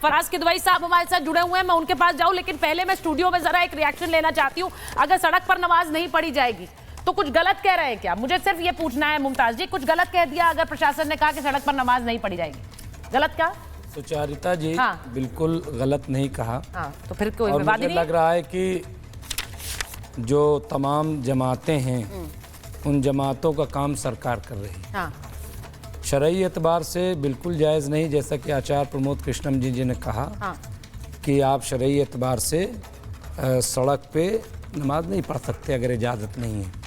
फराज किदवई साहब हमारे साथ जुड़े हुए हैं, मैं उनके पास जाऊं, लेकिन पहले मैं स्टूडियो में जरा एक रिएक्शन लेना चाहती हूं। अगर सड़क पर नमाज नहीं पढ़ी जाएगी तो कुछ गलत कह रहे हैं क्या? मुझे सिर्फ ये पूछना है मुमताज जी, कुछ गलत कह दिया अगर प्रशासन ने कहा कि सड़क पर नमाज नहीं पढ़ी जाएगी? गलत कहा? सुचारिता जी, हाँ। बिल्कुल गलत नहीं कहा। हाँ, तो फिर कोई और विवाद मुझे नहीं लग रहा है कि जो तमाम जमातें हैं उन जमातों का काम सरकार कर रही है। हाँ। शरई एतबार से बिल्कुल जायज़ नहीं, जैसा कि आचार्य प्रमोद कृष्णम जी ने कहा हाँ। कि आप शरई एतबार से सड़क पे नमाज नहीं पढ़ सकते अगर इजाज़त नहीं है।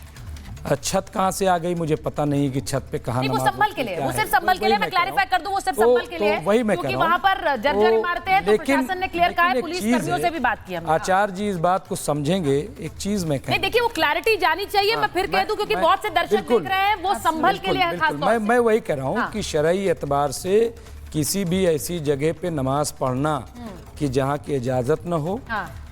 छत कहाँ से आ गई मुझे पता नहीं कि छत पे कहाँ नहीं, वो नमाज संभल के लिए, वो सिर्फ संभल के लिए, मैं क्लैरिफाई कर दूं, वो सिर्फ तो संभल के लिए, वही मैं क्योंकि कह रहा वहां हूं। पर जर्जर इमारतें हैं, तो प्रशासन ने क्लियर कहा है, लेकिन पुलिस एक चीज़ कर्मियों है, से भी बात की हमने। आचार्य जी इस बात को समझेंगे। एक चीज मैं नहीं, देखिए वो क्लैरिटी जानी चाहिए। मैं फिर कह दूं, क्योंकि बहुत से दर्शक देख रहे हैं, वो संभल के लिए है खास तौर से। मैं वही कह रहा हूँ कि शरई एतबार से किसी भी ऐसी जगह पे नमाज पढ़ना कि जहाँ की इजाजत न हो,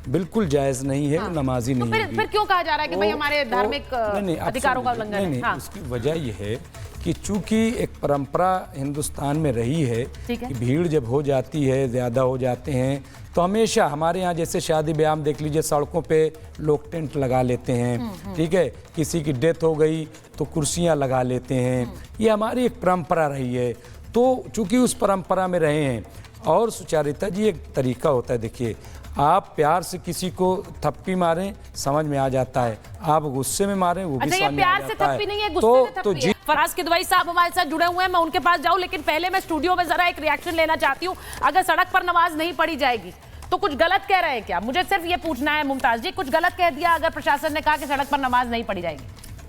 बिल्कुल जायज नहीं है। नमाजी नहीं है। फिर क्यों कहा जा रहा है कि भाई हमारे धार्मिक अधिकारों का उल्लंघन है? हाँ। उसकी वजह यह है कि चूंकि एक परंपरा हिंदुस्तान में रही है कि भीड़ जब हो जाती है, ज़्यादा हो जाते हैं, तो हमेशा हमारे यहाँ जैसे शादी ब्याह में देख लीजिए, सड़कों पे लोग टेंट लगा लेते हैं, ठीक है। किसी की डेथ हो गई तो कुर्सियाँ लगा लेते हैं। ये हमारी एक परंपरा रही है। तो चूंकि उस परंपरा में रहे हैं, और सुचारिता जी एक तरीका होता है, देखिए आप प्यार से किसी को थप्पी मारें समझ में आ जाता है, आप गुस्से में मारें वो भी समझ में आ जाता है। प्यार से थप्पी नहीं है, गुस्से से थप्पी है। फराज किदवई साहब हमारे साथ जुड़े हुए हैं, मैं उनके पास जाऊं, लेकिन पहले मैं स्टूडियो में जरा एक रिएक्शन लेना चाहती हूं। अगर सड़क पर नमाज नहीं पढ़ी जाएगी तो कुछ गलत कह रहे हैं क्या? मुझे सिर्फ ये पूछना है मुमताज जी, कुछ गलत कह दिया अगर प्रशासन ने कहा कि सड़क पर नमाज नहीं पढ़ी जाएगी?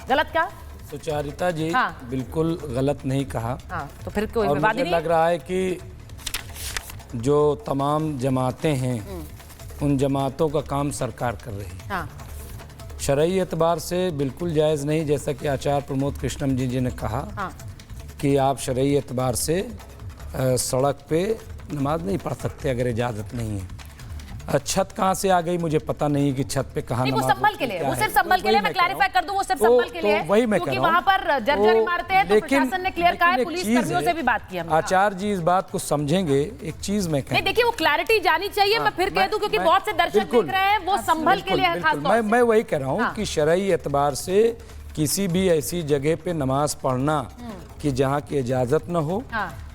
गलत कहा? सुचारिता जी, बिल्कुल गलत नहीं कहा। तो फिर कोई विवाद नहीं। मुझे लग रहा है कि जो तमाम जमातें हैं उन जमातों का काम सरकार कर रही है। हाँ। शरई एतबार से बिल्कुल जायज़ नहीं, जैसा कि आचार्य प्रमोद कृष्णम जी ने कहा कि आप शरई एतबार से सड़क पे नमाज नहीं पढ़ सकते अगर इजाज़त नहीं है। छत कहाँ से आ गई मुझे पता नहीं कि छत पे कहाँ नमाज। वो संभल के लिए, वो सिर्फ संभल के लिए, मैं क्लैरिफाई कर दूं, वो सिर्फ संभल के लिए, वही मैं क्योंकि वहां पर जर्जर इमारतें हैं, तो प्रशासन ने क्लियर कहा है, पुलिस कर्मियों से भी बात की हमने। आचार्य जी इस बात को समझेंगे। एक चीज मैं नहीं, देखिए वो क्लैरिटी जानी चाहिए। मैं फिर कह दूं, क्योंकि बहुत से दर्शक देख रहे हैं, वो संभल के लिए है खास तौर से। मैं वही कह रहा हूँ कि शरई एतबार से किसी भी ऐसी जगह पे नमाज पढ़ना कि जहाँ की इजाजत न हो,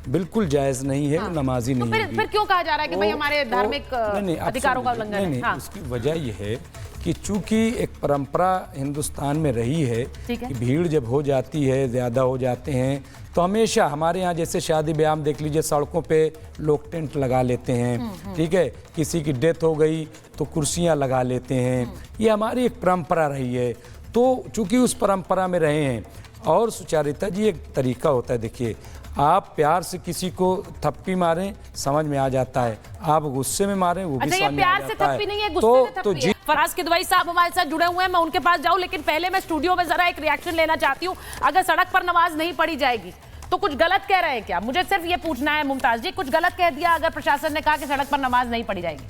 बिल्कुल जायज नहीं है। नमाजी नहीं है। फिर क्यों कहा जा रहा है कि भाई हमारे धार्मिक अधिकारों का उल्लंघन है? उसकी वजह यह है कि चूंकि एक परंपरा हिंदुस्तान में रही है कि भीड़ जब हो जाती है, ज़्यादा हो जाते हैं, तो हमेशा हमारे यहाँ जैसे शादी ब्याह में देख लीजिए, सड़कों पे लोग टेंट लगा लेते हैं, ठीक है। किसी की डेथ हो गई तो कुर्सियाँ लगा लेते हैं। ये हमारी एक परंपरा रही है। तो चूंकि उस परंपरा में रहे हैं, और सुचारिता जी एक तरीका होता है, देखिए आप प्यार से किसी को थप्पी मारें समझ में आ जाता है, आप गुस्से में मारें वो भी समझ में आ जाता है। प्यार से थप्पी नहीं है, गुस्से से थप्पी है। फराज किदवई साहब हमारे साथ जुड़े हुए हैं, मैं उनके पास जाऊं, लेकिन पहले मैं स्टूडियो में जरा एक रिएक्शन लेना चाहती हूं। अगर सड़क पर नमाज नहीं पढ़ी जाएगी तो कुछ गलत कह रहे हैं क्या? मुझे सिर्फ ये पूछना है मुमताज जी, कुछ गलत कह दिया अगर प्रशासन ने कहा कि सड़क पर नमाज नहीं पढ़ी जाएगी?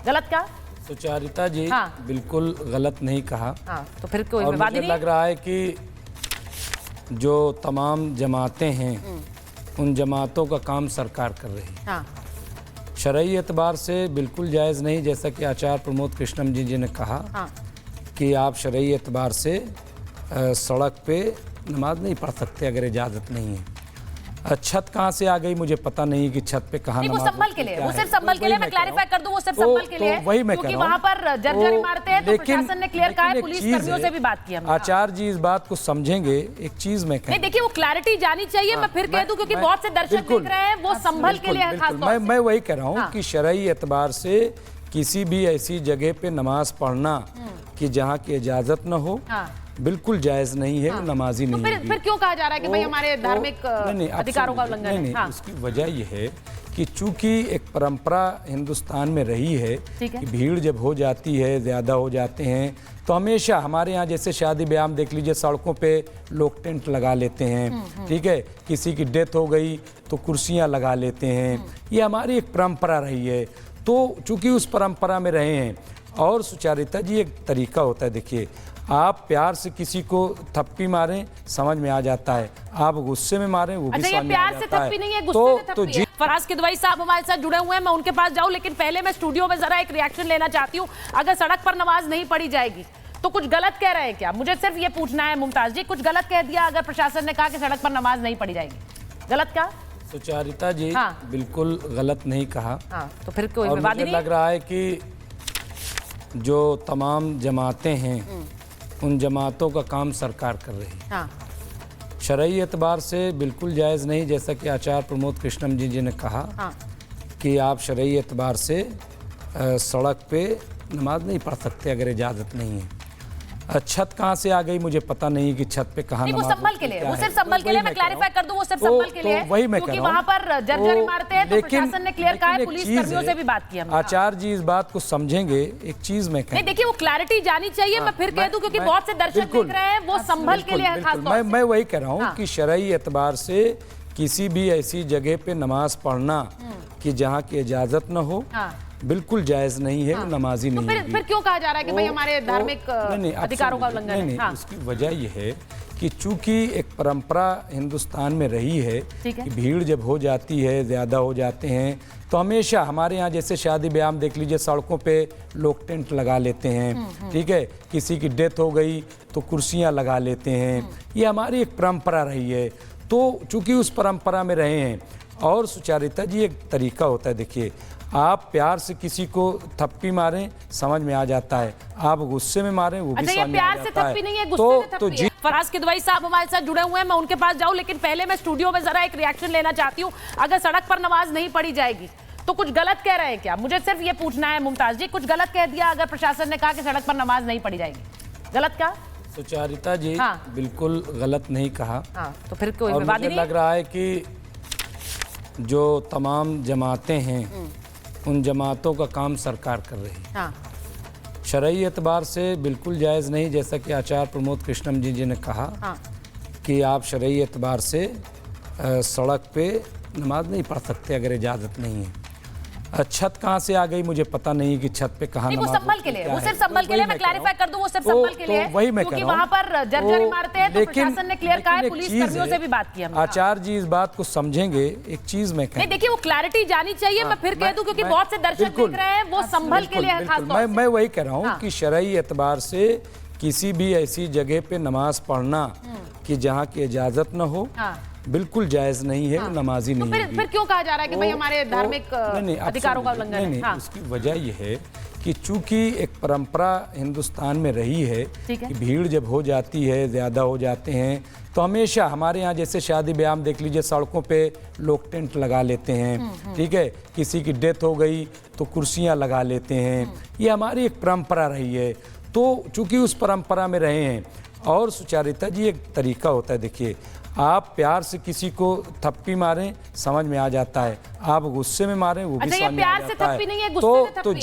गलत कहा? सुचारिता जी, बिल्कुल गलत नहीं कहा। तो फिर कोई विवाद नहीं। मुझे लग रहा है कि जो तमाम जमातें हैं उन जमातों का काम सरकार कर रही है। शरई एतबार से बिल्कुल जायज़ नहीं, जैसा कि आचार्य प्रमोद कृष्णम जी ने कहा कि आप शरई एतबार से सड़क पे नमाज नहीं पढ़ सकते अगर इजाज़त नहीं है। छत कहाँ से आ गई मुझे पता नहीं कि छत पे कहाँ नमाज। वो संभल के लिए, वो सिर्फ संभल के लिए, मैं क्लैरिफाई कर दूं, वो सिर्फ संभल के लिए, वही मैं क्योंकि वहां पर जर्जर इमारतें हैं, तो प्रशासन ने क्लियर कहा है, पुलिस कर्मियों से भी बात की हमने। आचार्य जी इस बात को समझेंगे। एक चीज मैं नहीं, देखिए वो क्लैरिटी जानी चाहिए। मैं फिर कह दूं, क्योंकि बहुत से दर्शक देख रहे हैं, वो संभल के लिए है खास तौर से। मैं वही कह रहा हूँ कि शरई एतबार से किसी भी ऐसी जगह पे नमाज पढ़ना कि जहाँ की इजाजत न हो, बिल्कुल जायज नहीं है। नमाजी नहीं है। फिर क्यों कहा जा रहा है कि भाई हमारे धार्मिक अधिकारों का उल्लंघन है? उसकी वजह यह है कि चूंकि एक परंपरा हिंदुस्तान में रही है कि भीड़ जब हो जाती है, ज़्यादा हो जाते हैं, तो हमेशा हमारे यहाँ जैसे शादी ब्याह में देख लीजिए, सड़कों पे लोग टेंट लगा लेते हैं, ठीक है। किसी की डेथ हो गई तो कुर्सियाँ लगा लेते हैं। ये हमारी एक परंपरा रही है। तो चूंकि उस परंपरा में रहे हैं, और सुचारिता जी एक तरीका होता है, देखिए आप प्यार से किसी को थप्पी मारें समझ में आ जाता है, आप गुस्से में मारें वो भी अच्छा, ये समझ में आ प्यार से जाता थप्पी नहीं है, है। गुस्से से तो थप्पी है। फराज किदवई साहब हमारे साथ जुड़े हुए हैं, मैं उनके पास जाऊं, लेकिन पहले मैं स्टूडियो में जरा एक रिएक्शन लेना चाहती हूँ। अगर सड़क पर नमाज नहीं पढ़ी जाएगी तो कुछ गलत कह रहे हैं क्या? मुझे सिर्फ ये पूछना है मुमताज जी, कुछ गलत कह दिया अगर प्रशासन ने कहा कि सड़क पर नमाज नहीं पढ़ी जाएगी? गलत कहा? सुचारिता जी, हाँ। बिल्कुल गलत नहीं कहा। हाँ, तो फिर कोई और विवाद मुझे नहीं लग रहा है कि जो तमाम जमातें हैं उन जमातों का काम सरकार कर रही है। हाँ। शरई एतबार से बिल्कुल जायज़ नहीं, जैसा कि आचार्य प्रमोद कृष्णम जी ने कहा हाँ। कि आप शरई एतबार से सड़क पे नमाज नहीं पढ़ सकते अगर इजाज़त नहीं है। छत कहाँ से आ गई मुझे पता नहीं कि छत पे कहाँ नहीं, वो नमाज संभल के लिए, क्या वो है। सिर्फ संभल के लिए, मैं क्लैरिफाई कर दूं, वो सिर्फ संभल के लिए है, वही मैं क्योंकि कह रहा हूं। वहां पर जर्जर इमारतें हैं, तो प्रशासन ने क्लियर कहा है, लेकिन एक पुलिस चीज़ कर्मियों है, से भी बात की हमने। आचार्य जी इस बात को समझेंगे। एक चीज मैं कह नहीं, देखिए वो क्लैरिटी जानी चाहिए, मैं फिर कह दूं, क्योंकि बहुत से दर्शक देख रहे हैं, वो संभल के लिए है खास तौर से। मैं वही कह रहा हूँ कि शरई एतबार से किसी भी ऐसी जगह पे नमाज पढ़ना कि जहाँ की इजाजत न हो बिल्कुल जायज नहीं है, वो नमाजी नहीं है। फिर क्यों कहा जा रहा है कि भाई हमारे धार्मिक अधिकारों का उल्लंघन है? नहीं, उसकी वजह यह है कि चूंकि एक परंपरा हिंदुस्तान में रही है कि भीड़ जब हो जाती है, ज़्यादा हो जाते हैं, तो हमेशा हमारे यहाँ जैसे शादी ब्याह देख लीजिए, सड़कों पे लोग टेंट लगा लेते हैं, ठीक है, किसी की डेथ हो गई तो कुर्सियाँ लगा लेते हैं। ये हमारी एक परंपरा रही है। तो चूंकि उस परंपरा में रहे हैं, और सुचारिता जी एक तरीका होता है, देखिए आप प्यार से किसी को थप्पी मारें समझ में आ जाता है, आप गुस्से में मारें वो भी समझ में आ जाता है। प्यार से थप्पी नहीं है, गुस्से से थप्पी है। फराज किदवई साहब हमारे साथ जुड़े हुए हैं, मैं उनके पास जाऊं, लेकिन पहले मैं स्टूडियो में जरा एक रिएक्शन लेना चाहती हूँ। अगर सड़क पर नमाज नहीं पढ़ी जाएगी तो कुछ गलत कह रहे हैं क्या? मुझे सिर्फ ये पूछना है मुमताज जी, कुछ गलत कह दिया अगर प्रशासन ने कहा कि सड़क पर नमाज नहीं पढ़ी जाएगी? गलत कहा? सुचारिता जी, बिल्कुल गलत नहीं कहा। तो फिर कोई विवाद नहीं? लग रहा है कि जो तमाम जमातें हैं उन जमातों का काम सरकार कर रही है। शरई एतबार से बिल्कुल जायज़ नहीं, जैसा कि आचार्य प्रमोद कृष्णम जी ने कहा कि आप शरई एतबार से सड़क पे नमाज नहीं पढ़ सकते अगर इजाज़त नहीं है। छत कहाँ से आ गई मुझे पता नहीं कि छत पे कहाँ नमाज, वो संभल के लिए, वो सिर्फ संभल के लिए, मैं क्लैरिफाई कर दूं, वो सिर्फ संभल के लिए है, क्योंकि वहां पर जर्जर इमारतें हैं, तो प्रशासन ने क्लियर कहा है, पुलिस कर्मियों से भी बात की हमने। आचार्य जी इस बात को समझेंगे। एक चीज मैं नहीं, देखिए वो क्लैरिटी जानी चाहिए, मैं फिर कह दूं, क्योंकि बहुत से दर्शक देख रहे हैं, वो संभल के लिए है खास तौर से। मैं वही कह रहा हूँ कि शरई एतबार से किसी भी ऐसी जगह पे नमाज पढ़ना कि जहाँ की इजाजत न हो बिल्कुल जायज नहीं है, वो नमाजी नहीं है। फिर क्यों कहा जा रहा है कि भाई हमारे धार्मिक अधिकारों का उल्लंघन है? नहीं, उसकी वजह यह है कि चूंकि एक परंपरा हिंदुस्तान में रही है कि भीड़ जब हो जाती है, ज़्यादा हो जाते हैं, तो हमेशा हमारे यहाँ जैसे शादी ब्याह देख लीजिए, सड़कों पे लोग टेंट लगा लेते हैं, ठीक है, किसी की डेथ हो गई तो कुर्सियाँ लगा लेते हैं। ये हमारी एक परंपरा रही है। तो चूंकि उस परंपरा में रहे हैं, और सुचारिता जी एक तरीका होता है, देखिए आप प्यार से किसी को थप्पी मारें समझ में आ जाता है, आप गुस्से में मारें वो भी समझ में आ जाता है। प्यार से थप्पी नहीं है, गुस्से से थप्पी है।